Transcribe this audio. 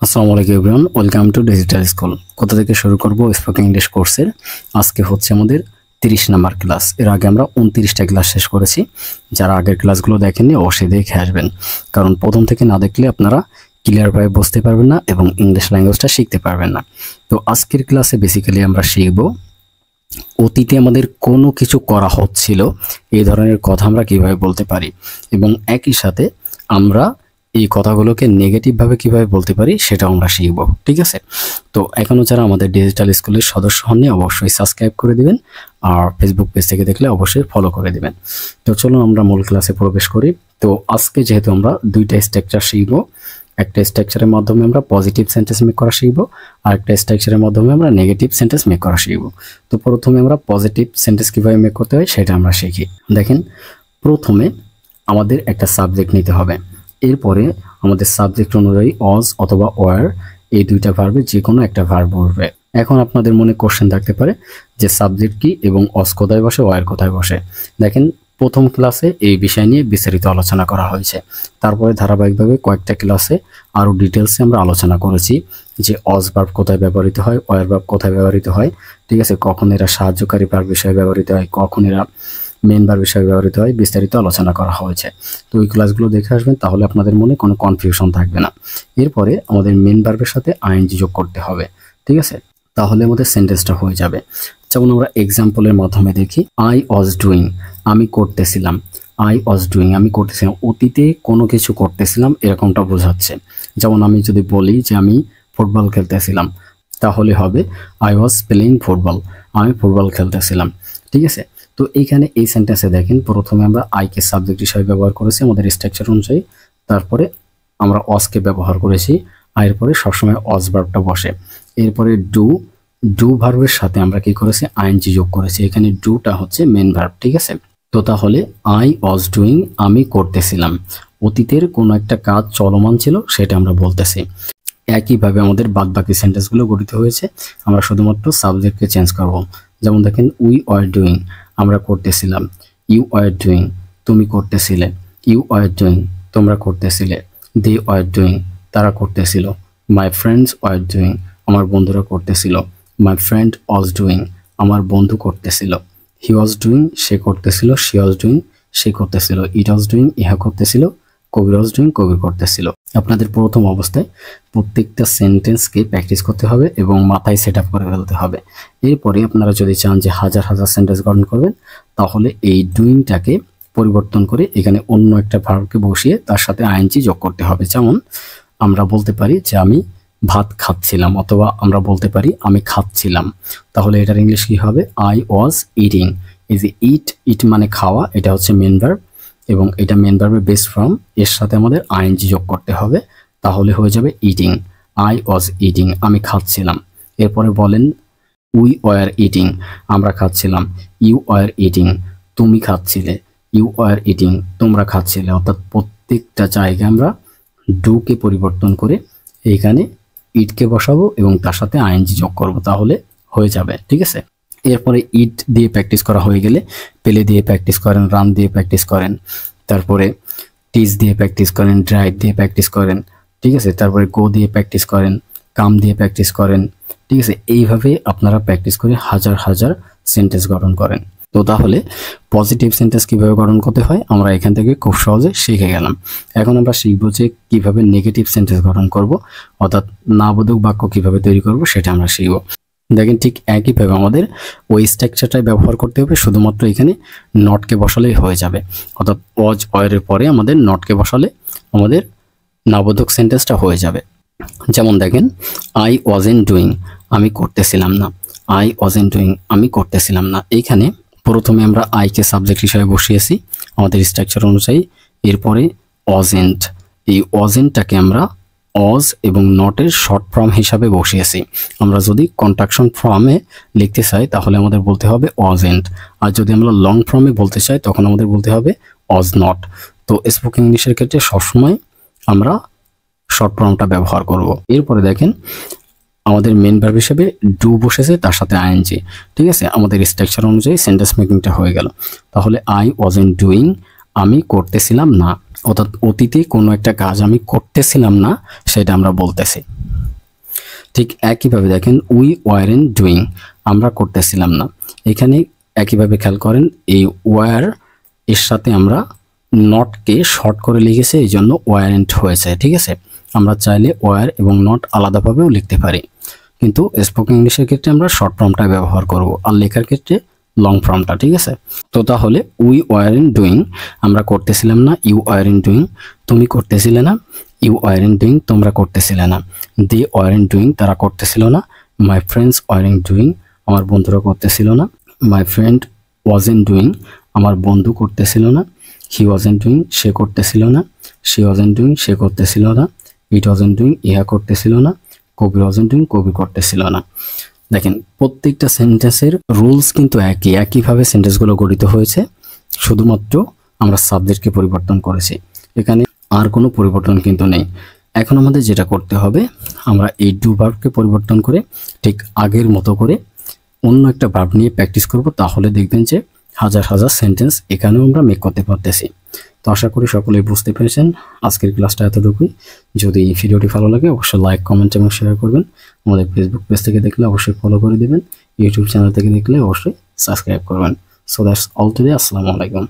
আসসালামু আলাইকুম everyone, welcome to digital school. কোথা থেকে শুরু করব? স্পোকেন ইংলিশ কোর্সের আজকে হচ্ছে আমাদের 30 নাম্বার ক্লাস। এর আগে আমরা 29টা ক্লাস শেষ করেছি। যারা আগের ক্লাসগুলো দেখেননি অবশ্যই দেখে আসবেন, কারণ প্রথম থেকে না দেখলে আপনারা ক্লিয়ারভাবে বুঝতে পারবেন না এবং ইংলিশ ল্যাঙ্গুয়েজটা শিখতে পারবেন না। তো আজকের ক্লাসে বেসিক্যালি আমরা শিখব অতীতে আমাদের কোনো কিছু করা হচ্ছিল এই ধরনের কথা আমরা কিভাবে বলতে পারি, এবং একই সাথে আমরা এই কথাগুলোকে নেগেটিভভাবে কিভাবে বলতে পারি সেটাও আমরা শিখব। ঠিক আছে? তো এখনও যারা আমাদের ডিজিটাল স্কুলের সদস্য হননি অবশ্যই সাবস্ক্রাইব করে দিবেন, আর ফেসবুক পেজ থেকে দেখলে অবশ্যই ফলো করে দিবেন। তো চলুন আমরা মূল ক্লাসে প্রবেশ করি। তো আজকে যেহেতু আমরা দুইটা স্ট্রাকচার শিখব, একটা স্ট্রাকচারের মাধ্যমে আমরা পজিটিভ সেন্টেন্স মেক করা শিখব, আর একটা স্ট্রাকচারের মাধ্যমে আমরা নেগেটিভ সেন্টেন্স মেক করা শিখব। তো প্রথমে আমরা পজিটিভ সেন্টেন্স কীভাবে মেক করতে হয় সেটা আমরা শিখি। দেখেন, প্রথমে আমাদের একটা সাবজেক্ট নিতে হবে, এরপরে আমাদের সাবজেক্ট অনুযায়ী অজ অথবা ওয়ার এই দুইটা ভার্বে যে কোনো একটা ভার্ব বসবে। এখন আপনাদের মনে কোশ্চেন থাকতে পারে যে সাবজেক্ট কি এবং অজ কোথায় বসে, ওয়ার কোথায় বসে। দেখেন, প্রথম ক্লাসে এই বিষয় নিয়ে বিস্তারিত আলোচনা করা হয়েছে। তারপরে ধারাবাহিকভাবে কয়েকটা ক্লাসে আরও ডিটেলসে আমরা আলোচনা করেছি যে অজ ভার্ব কোথায় ব্যবহৃত হয়, ওয়ার ভার্ব কোথায় ব্যবহৃত হয়। ঠিক আছে? কখন এরা সাহায্যকারী ভার্ব হিসেবে ব্যবহৃত হয়, কখন এরা মেন ভার্ব হিসেবে ব্যবহৃত হয়, বিস্তারিত আলোচনা করা হয়েছে। তো ওই ক্লাসগুলো দেখে আসবেন, তাহলে আপনাদের মনে কোনো কনফিউশন থাকবে না। এরপরে আমাদের মেন ভার্বের সাথে আইএনজি যোগ করতে হবে। ঠিক আছে? তাহলে আমাদের সেন্টেন্সটা হয়ে যাবে। যেমন আমরা এক্সাম্পলের মাধ্যমে দেখি, আই ওয়াজ ডুইং, আমি করতেছিলাম। আই ওয়াজ ডুইং, আমি করতেছিলাম, অতীতে কোনো কিছু করতেছিলাম এরকমটা বোঝাচ্ছে। যেমন আমি যদি বলি যে আমি ফুটবল খেলতেছিলাম, তাহলে হবে আই ওয়াজ প্লেইং ফুটবল, আমি ফুটবল খেলতেছিলাম। ঠিক আছে? তো এইখানে এই সেন্টেন্সে দেখেন, প্রথমে আমরা আইকে সাবজেক্ট হিসেবে ব্যবহার করেছি আমাদের স্ট্রাকচার অনুযায়ী, তারপরে আমরা অজকে ব্যবহার করেছি, আয়ের পরে সবসময় অজ ভার্বটা বসে। এরপরে ডু ভার্বের সাথে আমরা কি করেছি, আইএনজি যোগ করেছি। এখানে ডুটা হচ্ছে মেন ভার্ব। ঠিক আছে? তো তাহলে আই ওয়াজ ডুইং, আমি করতেছিলাম, অতীতের কোনো একটা কাজ চলমান ছিল সেটা আমরা বলতেছি। একইভাবে আমাদের বাদবাকি সেন্টেন্সগুলো গঠিত হয়েছে, আমরা শুধুমাত্র সাবজেক্টকে চেঞ্জ করব। যেমন দেখেন, উই ওয়ার ডুইং, আমরা করতেছিলাম। ইউ ওয়ার ডুইং, তুমি করতেছিলে। ইউ ওয়ার ডুইং, তোমরা করতেছিলে। দে ওয়ার ডুইং, তারা করতেছিল। মাই ফ্রেন্ডস ওয়ার ডুইং, আমার বন্ধুরা করতেছিল। মাই ফ্রেন্ড ওয়াজ ডুইং, আমার বন্ধু করতেছিল। হি ওয়াজ ডুইং, সে করতেছিল। শি ওয়াজ ডুইং, সে করতেছিল। ইট ওয়াজ ডুইং, ইহা করতেছিল। কবির ওয়াজ ডুইং, কবি করতেছিল। আপনাদের প্রথম অবস্থায় প্রত্যেকটা সেন্টেন্সকে প্র্যাকটিস করতে হবে এবং মাথায় সেট আপ করে ফেলতে হবে। এরপরে আপনারা যদি চান যে হাজার হাজার সেন্টেন্স গঠন করবেন, তাহলে এই ডুইংটাকে পরিবর্তন করে এখানে অন্য একটা ভার্বকে বসিয়ে তার সাথে আইএনজি যোগ করতে হবে। যেমন আমরা বলতে পারি যে আমি ভাত খাচ্ছিলাম, অথবা আমরা বলতে পারি আমি খাচ্ছিলাম। তাহলে এটার ইংলিশ কি হবে? I was eating. এই যে ইট মানে খাওয়া, এটা হচ্ছে মেন ভার্ব, এবং এটা মেন ভার্বের বেস ফর্ম, এর সাথে আমাদের আইএনজি যোগ করতে হবে, তাহলে হয়ে যাবে ইটিং। আই ওয়াজ ইটিং, আমি খাচ্ছিলাম। এরপরে বলেন উই ওয়ার ইটিং, আমরা খাচ্ছিলাম। ইউ ওয়ার ইটিং, তুমি খাচ্ছিলে। ইউ ওয়ার ইটিং, তোমরা খাচ্ছিলে। অর্থাৎ প্রত্যেকটা জায়গায় আমরা ডুকে পরিবর্তন করে এইখানে ইটকে বসাবো এবং তার সাথে আইএনজি যোগ করব, তাহলে হয়ে যাবে। ঠিক আছে? এরপরে ইট দিয়ে প্র্যাকটিস করা হয়ে গেলে পেলে দিয়ে প্র্যাকটিস করেন, রান দিয়ে প্র্যাকটিস করেন, তারপরে টিচ দিয়ে প্র্যাকটিস করেন, ড্রাইভ দিয়ে প্র্যাকটিস করেন। ঠিক আছে? তারপরে গো দিয়ে প্র্যাকটিস করেন, কাম দিয়ে প্র্যাকটিস করেন। ঠিক আছে? এইভাবে আপনারা প্র্যাকটিস করে হাজার হাজার সেন্টেন্স গঠন করেন। তো তাহলে পজিটিভ সেন্টেন্স কীভাবে গঠন করতে হয় আমরা এখান থেকে খুব সহজে শিখে গেলাম। এখন আমরা শিখবো যে কীভাবে নেগেটিভ সেন্টেন্স গঠন করব, অর্থাৎ নাবোধক বাক্য কীভাবে তৈরি করব সেটা আমরা শিখব। দেখেন, ঠিক একইভাবে আমাদের ওই স্ট্রাকচারটাই ব্যবহার করতে হবে, শুধুমাত্র এখানে নটকে বসালেই হয়ে যাবে। অর্থাৎ ওয়াজ ওয়ারের পরে আমাদের নটকে বসালে আমাদের নাবোধক সেন্টেন্সটা হয়ে যাবে। যেমন দেখেন, আই ওয়াজেন্ট ডুইং, আমি করতেছিলাম না। আই ওয়াজেন্ট ডুইং, আমি করতেছিলাম না। এইখানে প্রথমে আমরা আইকে সাবজেক্ট হিসেবে বসিয়েছি আমাদের স্ট্রাকচার অনুযায়ী, এরপরে ওয়াজেন্ট, এই ওয়াজেন্টটাকে আমরা অজ এবং নটের শর্ট ফর্ম হিসাবে বসিয়েছি। আমরা যদি কন্ট্রাকশন ফর্মে লিখতে চাই তাহলে আমাদের বলতে হবে ওয়াজেন্ট, আর যদি আমরা লং ফর্মে বলতে চাই তখন আমাদের বলতে হবে ওয়াজ নট। তো স্পোকেন ইংলিশের ক্ষেত্রে সবসময় আমরা শর্ট ফর্মটা ব্যবহার করব। এরপরে দেখেন, আমাদের মেন ভার্ব হিসেবে ডু বসেছে, তার সাথে আইএনজি। ঠিক আছে? আমাদের স্ট্রাকচার অনুযায়ী সেন্টেন্স মেকিংটা হয়ে গেল। তাহলে আই ওয়াজেন্ট ডুইং, আমি করতেছিলাম না। অর্থাৎ অতীতে কোনো একটা কাজ আমি করতেছিলাম না সেটা আমরা বলতেছি। ঠিক একইভাবে দেখেন উই ওয়ারেন্ট ডুইং, আমরা করতেছিলাম না। এখানে একইভাবে খেয়াল করেন এই ওয়ার এর সাথে আমরা নটকে শর্ট করে লিখেছে, এই জন্য ওয়ারেন্ট হয়েছে। ঠিক আছে, আমরা চাইলে ওয়ার এবং নট আলাদাভাবেও লিখতে পারি, কিন্তু স্পোকেন ইংলিশের ক্ষেত্রে আমরা শর্ট ফর্মটা ব্যবহার করব, আর লেখার ক্ষেত্রে লং ফর্মটা। ঠিক আছে, তো তাহলে উই ওয়ারেন্ট ডুইং, আমরা করতেছিলাম না। ইউ ওয়ারেন্ট ডুইং, তুমি করতেছিলে না। ইউ ওয়ারেন্ট ডুইং, তোমরা করতেছিলে না। দে ওয়ারেন্ট ডুইং, তারা করতেছিল না। মাই ফ্রেন্ডস ওয়ারেন্ট ডুইং, আমার বন্ধুরা করতেছিল না। মাই ফ্রেন্ড ওয়াজেন্ট ডুইং, আমার বন্ধু করতেছিল না। হি ওয়াজেন্ট ডুইং, সে করতেছিল না। শি ওয়াজেন্ট ডুইং, সে করতেছিল না। ইট ওয়াজেন্ট ডুইং, ইহা করতেছিল না। কবির ওয়াজেন্ট ডুইং, কবি করতেছিল না। দেখেন প্রত্যেকটা সেন্টেন্সের রুলস কিন্তু একইভাবে সেন্টেন্সগুলো গঠিত হয়েছে, শুধুমাত্র আমরা সাবজেক্টকে পরিবর্তন করেছি, এখানে আর কোনো পরিবর্তন কিন্তু নেই। এখন আমাদের যেটা করতে হবে, আমরা এই ডু ভার্বকে পরিবর্তন করে ঠিক আগের মতো করে অন্য একটা ভার্ব নিয়ে প্র্যাকটিস করব, তাহলে দেখবেন যে হাজার হাজার সেন্টেন্স এখানেও আমরা মেক করতে পারতেছি। তো আশা করি সকলেই বুঝতে পেরেছেন। আজকের ক্লাসটা এতটুকুই। যদি ভিডিওটি ভালো লাগে অবশ্যই লাইক, কমেন্ট এবং শেয়ার করবেন। আমাদের ফেসবুক পেজ থেকে দেখলে অবশ্যই ফলো করে দেবেন। ইউটিউব চ্যানেল থেকে দেখলে অবশ্যই সাবস্ক্রাইব করবেন। So that's all today. আসসালামু আলাইকুম।